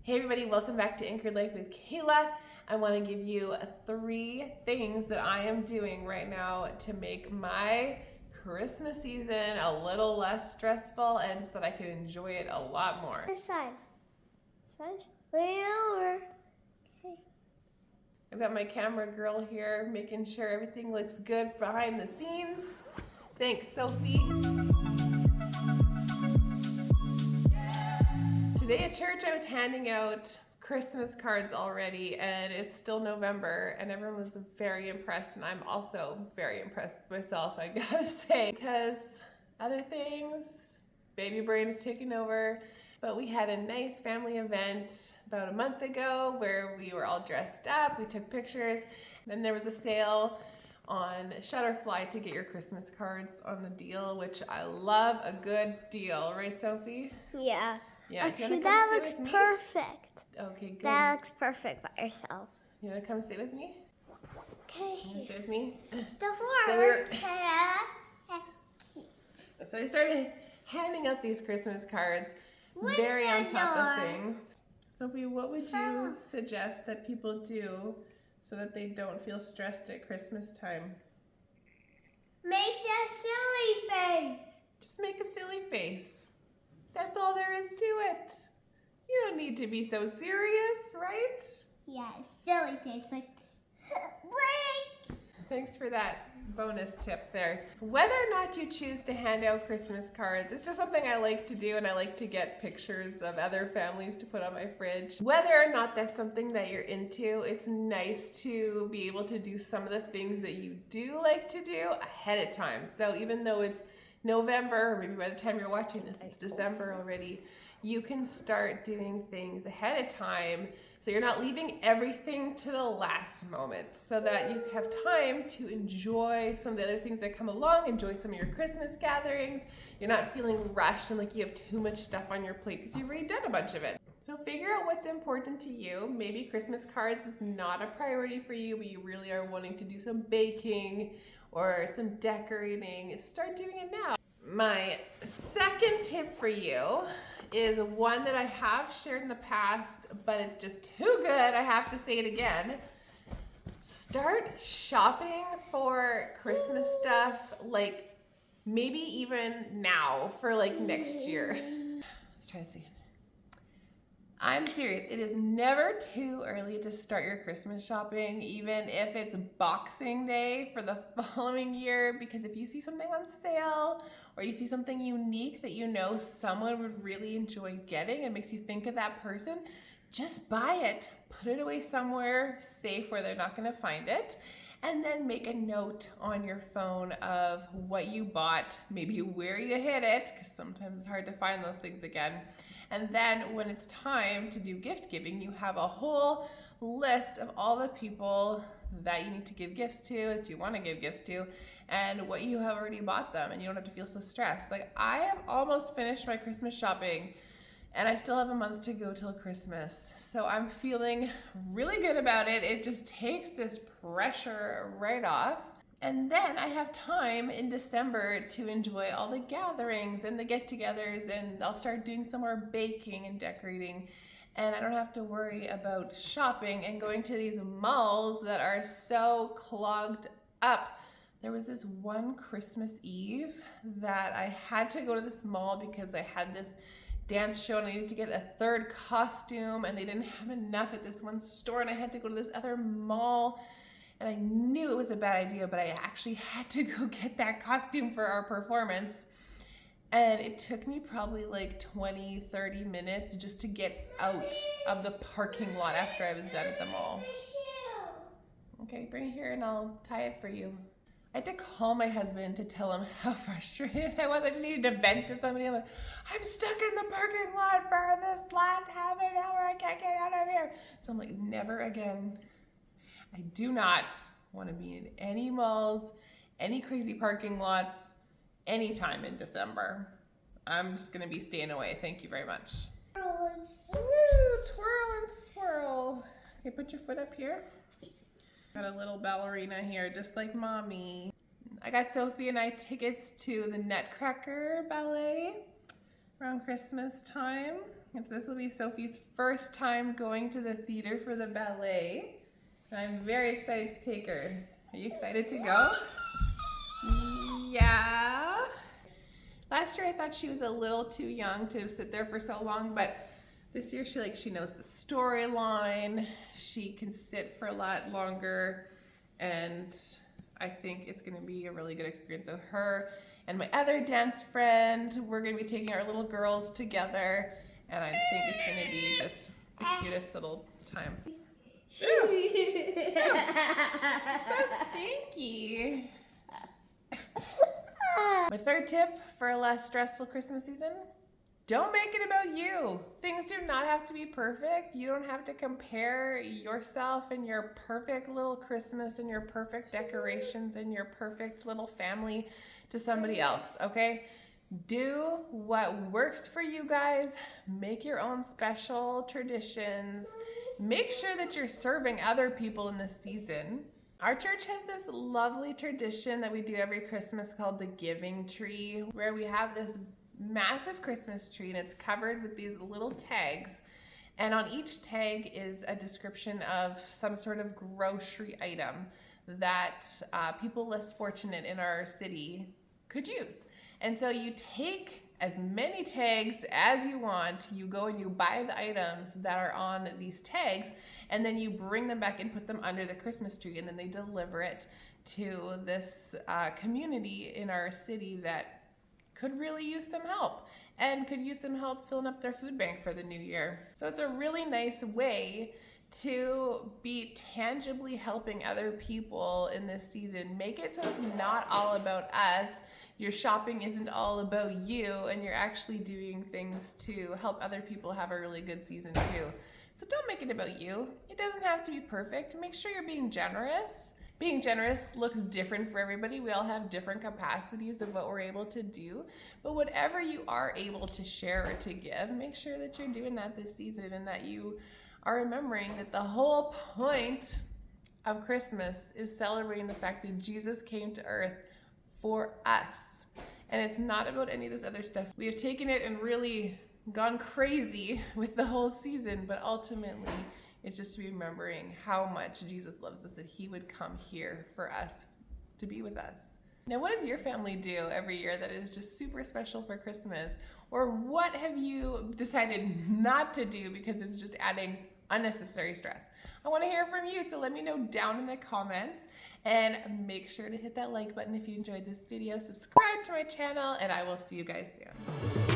Hey everybody, welcome back to Anchored Life with Kayla. I want to give you 3 things that I am doing right now to make my Christmas season a little less stressful and so that I can enjoy it a lot more. This side. Lean over. Okay. I've got my camera girl here making sure everything looks good behind the scenes. Thanks, Sophie. Today at church I was handing out Christmas cards already, and it's still November, and everyone was very impressed, and I'm also very impressed with myself, I gotta say, because other things, baby brain is taking over. But we had a nice family event about a month ago where we were all dressed up, we took pictures, and then there was a sale on Shutterfly to get your Christmas cards on a deal, which I love a good deal, right, Sophie? Yeah. Yeah. Actually, that looks perfect. Okay, good. That looks perfect by yourself. You wanna come sit with me? Okay. You wanna sit with me? The So floor. So I started handing out these Christmas cards, With very the on top of door. things. Sophie, what would you suggest that people do so that they don't feel stressed at Christmas time? Make a silly face. Just make a silly face. That's all there is to it. You don't need to be so serious, right? Yeah, silly face like this. Thanks for that bonus tip there. Whether or not you choose to hand out Christmas cards, it's just something I like to do, and I like to get pictures of other families to put on my fridge. Whether or not that's something that you're into, it's nice to be able to do some of the things that you do like to do ahead of time. So even though it's November, or maybe by the time you're watching this, it's December already, you can start doing things ahead of time so you're not leaving everything to the last moment, so that you have time to enjoy some of the other things that come along, enjoy some of your Christmas gatherings. You're not feeling rushed and like you have too much stuff on your plate because you've already done a bunch of it. So figure out what's important to you. Maybe Christmas cards is not a priority for you, but you really are wanting to do some baking or some decorating. Start doing it now. My second tip for you is one that I have shared in the past, but it's just too good, I have to say it again. Start shopping for Christmas stuff, like maybe even now for like next year. Let's try this again. I'm serious. It is never too early to start your Christmas shopping, even if it's Boxing Day for the following year, because if you see something on sale or you see something unique that you know someone would really enjoy getting and makes you think of that person, just buy it. Put it away somewhere safe where they're not going to find it. And then make a note on your phone of what you bought, maybe where you hid it, because sometimes it's hard to find those things again. And then when it's time to do gift giving, you have a whole list of all the people that you need to give gifts to, that you want to give gifts to, and what you have already bought them, and you don't have to feel so stressed. Like, I have almost finished my Christmas shopping, and I still have a month to go till Christmas. So I'm feeling really good about it. It just takes this pressure right off. And then I have time in December to enjoy all the gatherings and the get-togethers, and I'll start doing some more baking and decorating. And I don't have to worry about shopping and going to these malls that are so clogged up. There was this one Christmas Eve that I had to go to this mall because I had this dance show and I needed to get a 3rd costume, and they didn't have enough at this one store, and I had to go to this other mall. And I knew it was a bad idea, but I actually had to go get that costume for our performance. And it took me probably like 20, 30 minutes just to get out of the parking lot after I was done at the mall. Okay, bring it here and I'll tie it for you. I had to call my husband to tell him how frustrated I was. I just needed to vent to somebody. I'm like, I'm stuck in the parking lot for this last half an hour. I can't get out of here. So I'm like, never again. I do not want to be in any malls, any crazy parking lots, anytime in December. I'm just going to be staying away. Thank you very much. Woo, twirl and swirl. Okay, put your foot up here. Got a little ballerina here, just like mommy. I got Sophie and I tickets to the Nutcracker Ballet around Christmas time. This will be Sophie's first time going to the theater for the ballet. And I'm very excited to take her. Are you excited to go? Yeah. Last year I thought she was a little too young to sit there for so long, but this year she knows the storyline. She can sit for a lot longer, and I think it's going to be a really good experience with her and my other dance friend. We're going to be taking our little girls together, and I think it's going to be just the cutest little time. Ew. Ew. So stinky. My third tip for a less stressful Christmas season: don't make it about you. Things do not have to be perfect. You don't have to compare yourself and your perfect little Christmas and your perfect decorations and your perfect little family to somebody else, okay? Do what works for you guys. Make your own special traditions. Make sure that you're serving other people in this season. Our church has this lovely tradition that we do every Christmas called the giving tree, where we have this massive Christmas tree and it's covered with these little tags, and on each tag is a description of some sort of grocery item that people less fortunate in our city could use. And so you take as many tags as you want, you go and you buy the items that are on these tags, and then you bring them back and put them under the Christmas tree, and then they deliver it to this community in our city that could really use some help and could use some help filling up their food bank for the new year. So it's a really nice way to be tangibly helping other people in this season. Make it so it's not all about us. Your shopping isn't all about you, and you're actually doing things to help other people have a really good season too. So don't make it about you. It doesn't have to be perfect. Make sure you're being generous. Being generous looks different for everybody. We all have different capacities of what we're able to do, but whatever you are able to share or to give, make sure that you're doing that this season, and that you are remembering that the whole point of Christmas is celebrating the fact that Jesus came to earth for us. And it's not about any of this other stuff. We have taken it and really gone crazy with the whole season, but ultimately it's just remembering how much Jesus loves us, that he would come here for us, to be with us. Now, what does your family do every year that is just super special for Christmas? Or what have you decided not to do because it's just adding unnecessary stress? I want to hear from you, so let me know down in the comments, and make sure to hit that like button if you enjoyed this video, subscribe to my channel, and I will see you guys soon.